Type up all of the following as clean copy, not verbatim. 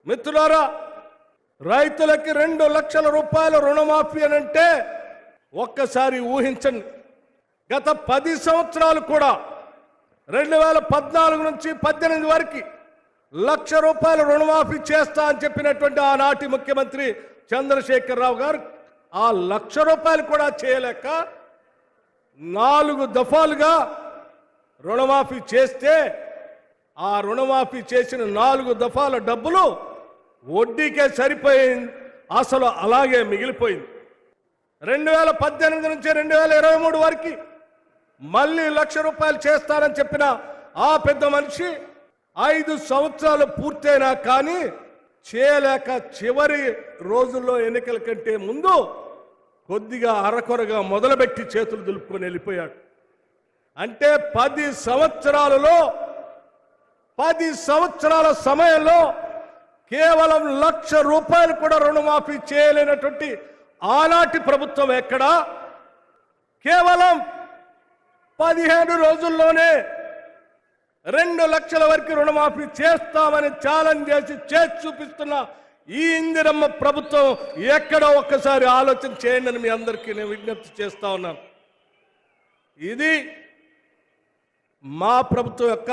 మిత్రులారా, రైతులకి 2 లక్షల రూపాయల రుణమాఫీ అనంటే ఒక్కసారి ఊహించండి. గత 10 సంవత్సరాలు కూడా 2014 నుంచి 18 వరకు 1 లక్ష రూపాయల రుణమాఫీ చేస్తా అని చెప్పినటువంటి ఆనాటి ముఖ్యమంత్రి చంద్రశేఖరరావు గారు ఆ 1 లక్ష రూపాయలు కూడా చేయలేక 4 దఫాలుగా రుణమాఫీ చేస్తే ఆ రుణమాఫీ చేసిన 4 దఫాల డబ్బులు వడ్డీకే సరిపోయింది, అసలు అలాగే మిగిలిపోయింది. 2018 నుంచి 2023 వరకు మళ్ళీ 1 లక్ష రూపాయలు చేస్తారని చెప్పిన ఆ పెద్ద మనిషి 5 సంవత్సరాలు పూర్తయినా కానీ చేయలేక చివరి రోజుల్లో ఎన్నికల కంటే ముందు కొద్దిగా అరకొరగా మొదలుపెట్టి చేతులు దులుపుకొని వెళ్ళిపోయాడు. అంటే 10 సంవత్సరాల సమయంలో కేవలం 1 లక్ష రూపాయలు కూడా రుణమాఫీ చేయలేనటువంటి ఆనాటి ప్రభుత్వం ఎక్కడా కేవలం 15 రోజుల్లోనే 2 లక్షల వరకు రుణమాఫీ చేస్తామని ఛాలెంజ్ చేసి చూపిస్తున్న ఈ ఇందిరమ్మ ప్రభుత్వం ఎక్కడో ఒక్కసారి ఆలోచన చేయండి అని మీ అందరికీ నేను విజ్ఞప్తి చేస్తా ఉన్నాను. ఇది మా ప్రభుత్వం యొక్క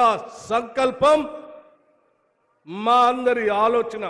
సంకల్పం, మా అందరి ఆలోచన.